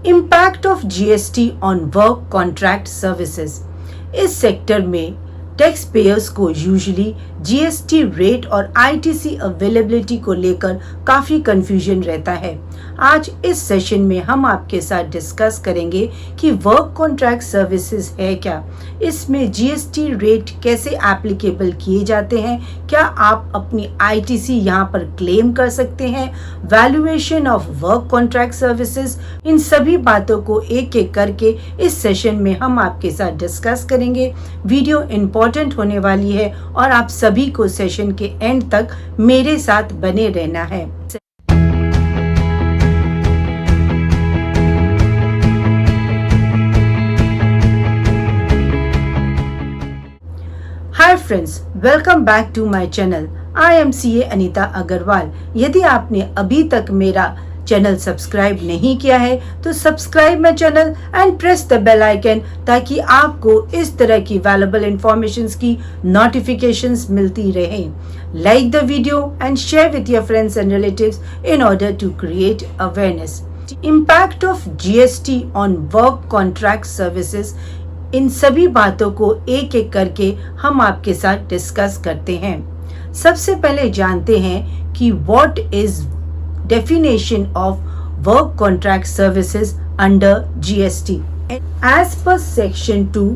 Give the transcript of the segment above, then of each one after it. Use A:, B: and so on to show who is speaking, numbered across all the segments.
A: Impact of GST on work contract services. इस sector में tax payers को usually GST rate और ITC availability को लेकर काफ़ी कंफ्यूजन रहता है। आज इस सेशन में हम आपके साथ डिस्कस करेंगे कि वर्क कॉन्ट्रैक्ट सर्विसेज है क्या, इसमें जीएसटी रेट कैसे एप्लीकेबल किए जाते हैं, क्या आप अपनी आईटीसी यहाँ पर क्लेम कर सकते हैं, valuation of work contract services, इन सभी बातों को एक एक करके इस सेशन में हम आपके साथ डिस्कस करेंगे। वीडियो इम्पोर्टेंट होने वाली है और आप सभी को सेशन के एंड तक मेरे साथ बने रहना है। Hi friends, welcome back to my channel. I am CA Anita Agarwal. यदि आपने अभी तक मेरा चैनल सब्सक्राइब नहीं किया है तो subscribe my channel and press the bell icon ताकि आपको इस तरह की वैल्यूएबल इंफॉर्मेशंस की नोटिफिकेशंस मिलती रहे। Like the video and share with your friends and relatives in order to create awareness. Impact of GST on work contract services, इन सभी बातों को एक एक करके हम आपके साथ डिस्कस करते हैं। सबसे पहले जानते हैं कि what is definition of work contract services under GST. As per section 2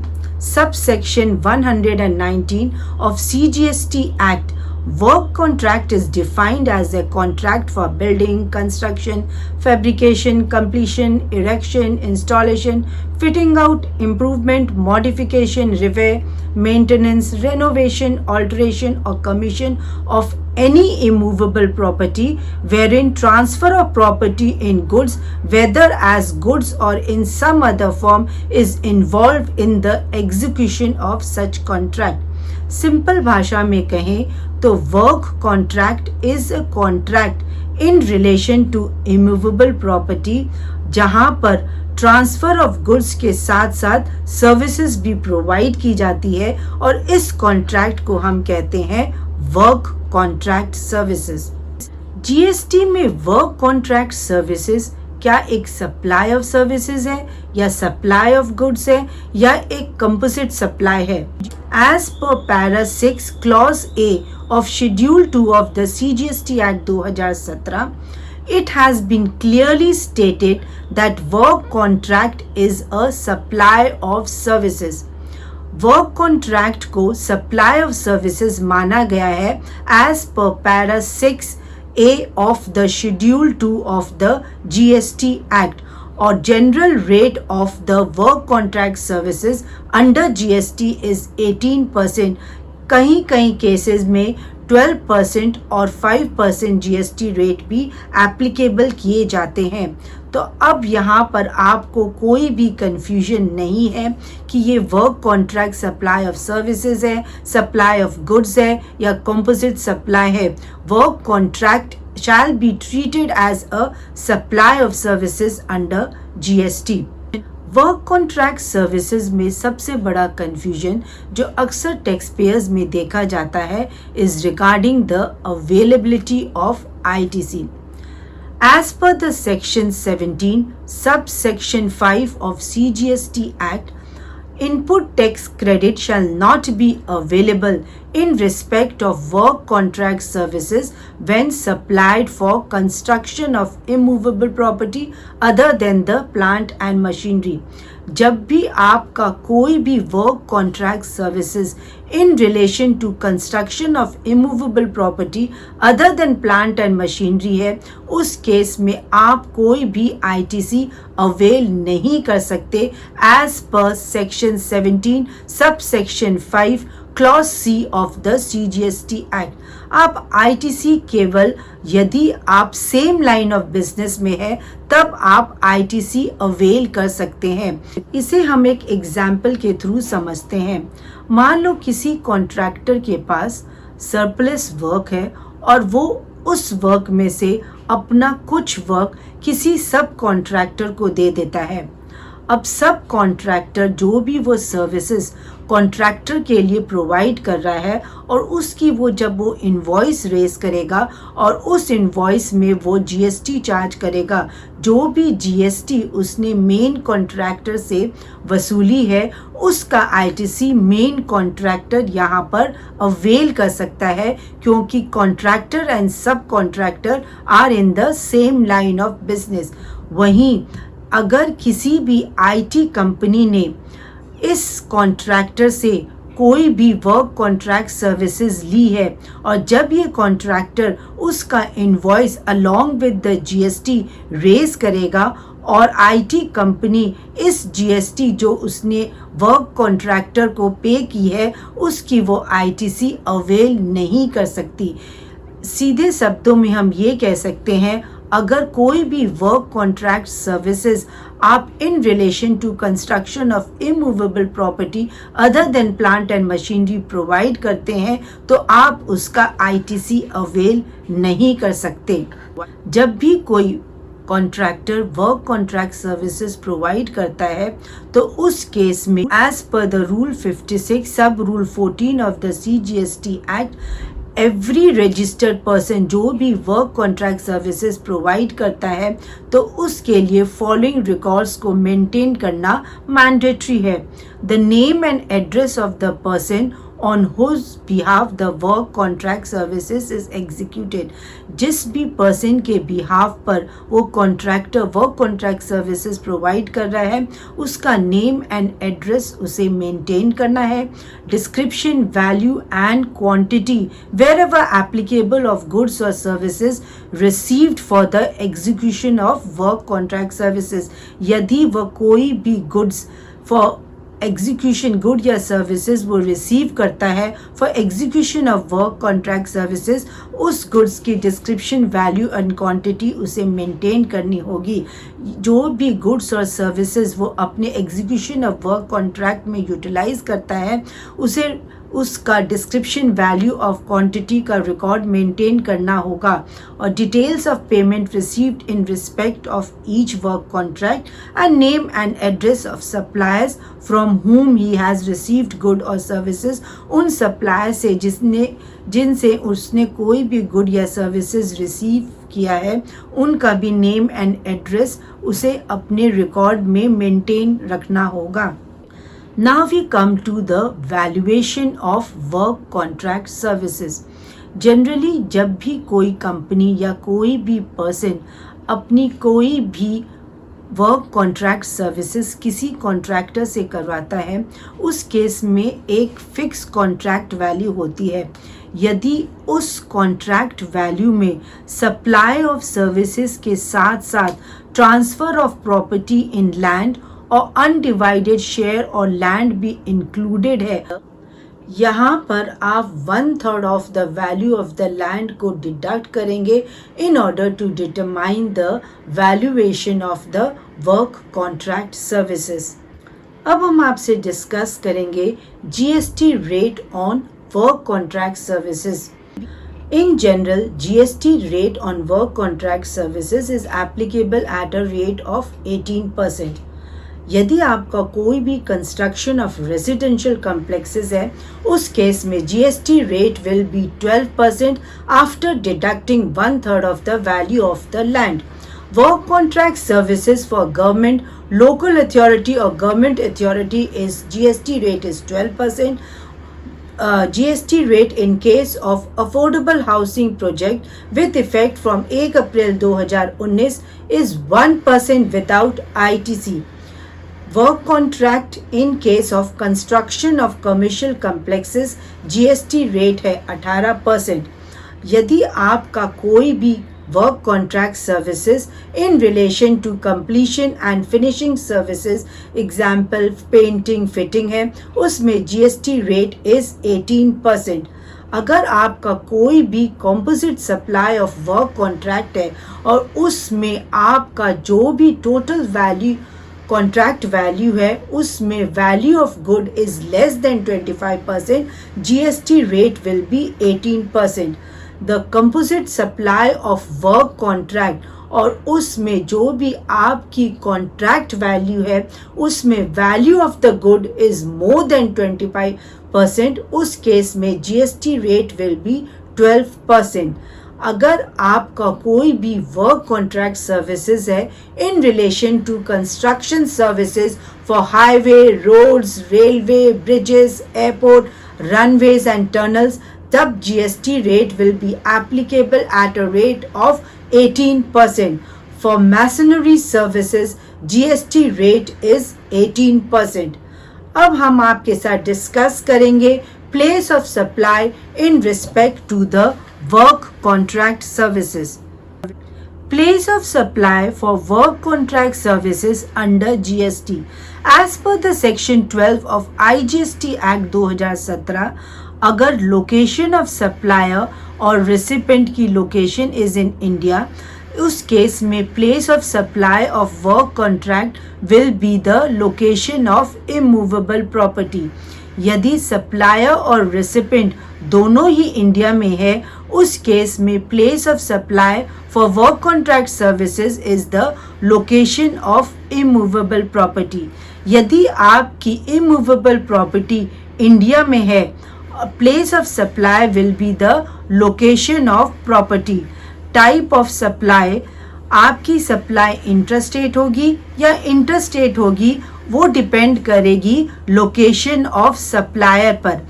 A: subsection 119 of CGST Act, work contract is defined as a contract for building, construction, fabrication, completion, erection, installation, fitting out, improvement, modification, repair, maintenance, renovation, alteration or commission of any immovable property wherein transfer of property in goods, whether as goods or in some other form, is involved in the execution of such contract. Simple भाषा में कहें तो work contract is a contract in relation to immovable property, जहां पर transfer of goods के साथ साथ services भी प्रोवाइड की जाती है और इस कॉन्ट्रैक्ट को हम कहते हैं वर्क कॉन्ट्रैक्ट सर्विसेज। जीएसटी में वर्क कॉन्ट्रैक्ट सर्विसेज क्या एक सप्लाई ऑफ सर्विसेज है या सप्लाई ऑफ गुड्स है या एक कंपोजिट सप्लाई है? As per para 6 clause A of schedule 2 of the CGST Act 2017, it has been clearly stated that work contract is a supply of services. Work contract को supply of services माना गया है as per para 6A of the schedule 2 of the GST Act, और general rate of the work contract services under GST is 18%। कहीं cases में 12% और 5% GST rate भी applicable किए जाते हैं। तो अब यहाँ पर आपको कोई भी कंफ्यूजन नहीं है कि ये work contract supply of services है, सप्लाई ऑफ गुड्स है या कंपोजिट सप्लाई है। Work contract shall be treated as a supply of services under GST। Work contract services में सबसे बड़ा कंफ्यूजन जो अक्सर टैक्स पेयर्स में देखा जाता है is regarding the availability of ITC. As per the section 17 subsection 5 of CGST Act, input tax credit shall not be available in respect of work contract services when supplied for construction of immovable property other than the plant and machinery। जब भी आपका कोई भी work contract services in relation to construction of immovable property other than plant and machinery है, उस case में आप कोई भी आईटीसी अवेल नहीं कर सकते as per section 17 subsection 5 clause C of the CGST act. आप आईटीसी केवल यदि आप सेम लाइन ऑफ बिजनेस में है तब आप आईटीसी अवेल कर सकते हैं। इसे हम एक एग्जाम्पल के थ्रू समझते हैं। मान लो किसी कॉन्ट्रैक्टर के पास सरप्लस वर्क है और वो उस वर्क में से अपना कुछ वर्क किसी सब कॉन्ट्रैक्टर को दे देता है। अब सब कॉन्ट्रैक्टर जो भी वो सर्विसेज कॉन्ट्रैक्टर के लिए प्रोवाइड कर रहा है और उसकी जब वो इनवॉइस रेज करेगा और उस इनवॉइस में वो जीएसटी चार्ज करेगा, जो भी जीएसटी उसने मेन कॉन्ट्रैक्टर से वसूली है उसका आईटीसी मेन कॉन्ट्रैक्टर यहाँ पर अवेल कर सकता है, क्योंकि contractor and sub contractor are in the same line of business. वहीं अगर किसी भी आईटी कंपनी ने इस कॉन्ट्रैक्टर से कोई भी वर्क कॉन्ट्रैक्ट सर्विसेज ली है और जब ये कॉन्ट्रैक्टर उसका invoice along with the GST raise करेगा और आईटी कंपनी इस जीएसटी जो उसने वर्क कॉन्ट्रैक्टर को पे की है उसकी वो आईटीसी अवेल नहीं कर सकती। सीधे शब्दों में हम ये कह सकते हैं, अगर कोई भी वर्क कॉन्ट्रैक्ट सर्विसेज आप in relation to construction of immovable property other than plant and machinery provide करते हैं तो आप उसका आईटीसी अवेल नहीं कर सकते। जब भी कोई contractor work contract services provide करता है तो उस केस में एज पर द रूल 56 सब rule 14 of the CGST act every registered person जो भी वर्क कॉन्ट्रैक्ट सर्विसेज प्रोवाइड करता है तो उसके लिए फॉलोइंग रिकॉर्ड्स को मेंटेन करना मैंडेटरी है। The name and address of the person on whose behalf the work contract services is executed। जिस भी पर्सन के बिहाफ पर वो contractor work contract services provide कर रहा है उसका नेम एंड एड्रेस उसे मेंटेन करना है। Description, value and quantity wherever applicable of goods और services received for the execution of work contract services. यदि वह कोई भी गुड्स फॉर एग्जीक्यूशन गुड या सर्विसेज वो रिसीव करता है for execution of work contract services, उस गुड्स की डिस्क्रिप्शन, वैल्यू एंड क्वांटिटी उसे मेंटेन करनी होगी। जो भी गुड्स और सर्विसेज वो अपने एग्जीक्यूशन ऑफ वर्क कॉन्ट्रैक्ट में यूटिलाइज करता है उसे उसका डिस्क्रिप्शन, वैल्यू ऑफ क्वांटिटी का रिकॉर्ड मेंटेन करना होगा और details of payment received in respect of each work contract and name and address of suppliers from whom he has received good और सर्विसेज। उन सप्लायर से जिनसे उसने कोई भी गुड या सर्विसेज रिसीव किया है उनका भी नेम एंड एड्रेस उसे अपने रिकॉर्ड में मेंटेन रखना होगा। Now we come to the valuation of work contract services। Generally जब भी कोई कंपनी या कोई भी पर्सन अपनी कोई भी वर्क कॉन्ट्रैक्ट सर्विसेज किसी कॉन्ट्रैक्टर से करवाता है उस केस में एक फिक्स कॉन्ट्रैक्ट वैल्यू होती है। यदि उस कॉन्ट्रैक्ट वैल्यू में सप्लाई ऑफ सर्विसेज के साथ साथ transfer of property in land और अनडिवाइडेड शेयर और लैंड भी इंक्लूडेड है, यहाँ पर आप 1/3 of the value of the land को डिडक्ट करेंगे in order to determine the valuation of the work contract services. अब हम आपसे डिस्कस करेंगे GST rate on work contract services. In general, GST rate on work contract services is applicable at a rate of 18%। यदि आपका कोई भी construction of residential complexes है उस केस में GST rate will be 12% after deducting 1/3 of the value of the land. Work contract services for government, local authority और government authority is GST rate is 12%। GST rate in case of affordable housing project with effect from 1 April 2019 is 1% without ITC। Work contract in case of construction of commercial complexes GST rate है 18%। यदि आपका कोई भी work contract services in relation to completion and finishing services, example painting, fitting है, उसमें GST rate is 18%। अगर आपका कोई भी composite supply of work contract है और उसमें आपका जो भी टोटल वैल्यू कॉन्ट्रैक्ट वैल्यू है उसमें value of good is less than 25%, GST rate will B 18%। The composite supply of work contract और उसमें जो भी आपकी कॉन्ट्रैक्ट वैल्यू है उसमें value of the good is more than 25%, उस केस में जीएसटी रेट विल बी 12%। अगर आपका कोई भी वर्क कॉन्ट्रैक्ट सर्विसेज है in relation to construction services for highway, roads, railway, bridges, airport, runways and tunnels, तब GST rate will be applicable at a rate of 18%. For masonry services, GST rate is 18%. अब हम आपके साथ discuss करेंगे place of supply in respect to the work contract services. Place of supply for work contract services under GST. As per the section 12 of IGST Act 2017, अगर location of supplier और recipient की location is in India, उस case में place of supply of work contract will be the location of immovable property. यदि supplier और recipient दोनों ही India में है उस केस में place of supply for work contract services is the location of immovable property. यदि आपकी इमूवेबल प्रॉपर्टी इंडिया में है, place of supply will be the location of property. Type of supply, आपकी सप्लाई इंट्रास्टेट होगी या interstate होगी, वो depend करेगी लोकेशन ऑफ सप्लायर पर।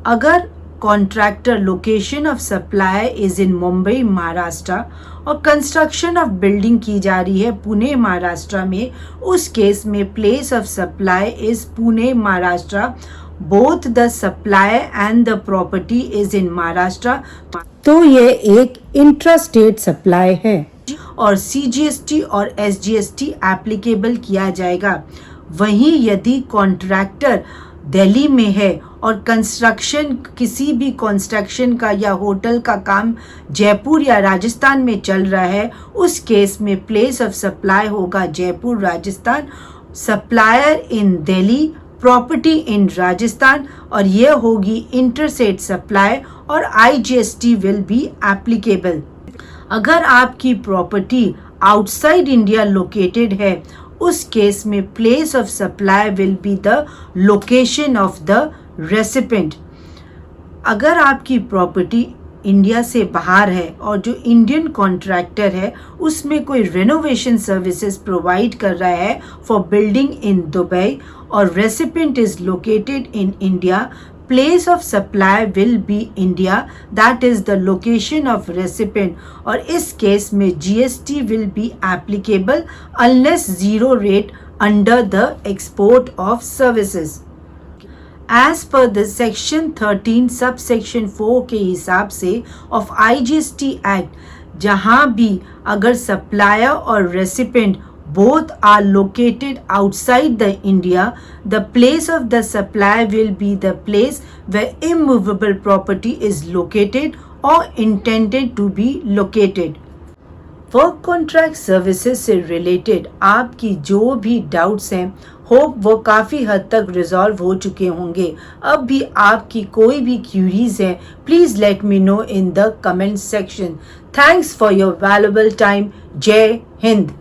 A: अगर contractor location of supply is in Mumbai Maharashtra और कंस्ट्रक्शन ऑफ बिल्डिंग की जा रही है पुणे महाराष्ट्र में, उस केस में place of supply is Pune Maharashtra. Both the supply and the property is in Maharashtra, तो ये एक इंट्रास्टेट सप्लाई है और सीजीएसटी और एसजीएसटी एप्लीकेबल किया जाएगा। वहीं यदि कॉन्ट्रैक्टर दिल्ली में है और कंस्ट्रक्शन, किसी भी कंस्ट्रक्शन का या होटल का काम जयपुर या राजस्थान में चल रहा है, उस केस में प्लेस ऑफ सप्लाई होगा Jaipur Rajasthan, supplier in Delhi, property in Rajasthan, और ये होगी इंटरस्टेट सप्लाई और आईजीएसटी विल बी एप्लीकेबल। अगर आपकी प्रॉपर्टी आउटसाइड इंडिया लोकेटेड है उस केस में place of supply will be the location of the recipient. अगर आपकी प्रॉपर्टी इंडिया से बाहर है और जो इंडियन कॉन्ट्रैक्टर है उसमें कोई रेनोवेशन सर्विसेज प्रोवाइड कर रहा है फॉर बिल्डिंग इन दुबई और recipient is located in India, place of supply will be India, that is the location of recipient, और इस केस में GST will be applicable unless zero rate under the export of services. As per the section 13 subsection 4 के हिसाब से of IGST Act, जहाँ भी अगर supplier और recipient both are located outside the India, the place of the supply will be the place where immovable property is located or intended to be located. Work contract services से related आपकी जो भी doubts हैं, hope वो काफ़ी हद तक resolve हो चुके होंगे। अब भी आपकी कोई भी क्यूरीज है, please let me know in the comment section. Thanks for your valuable time. जय हिंद।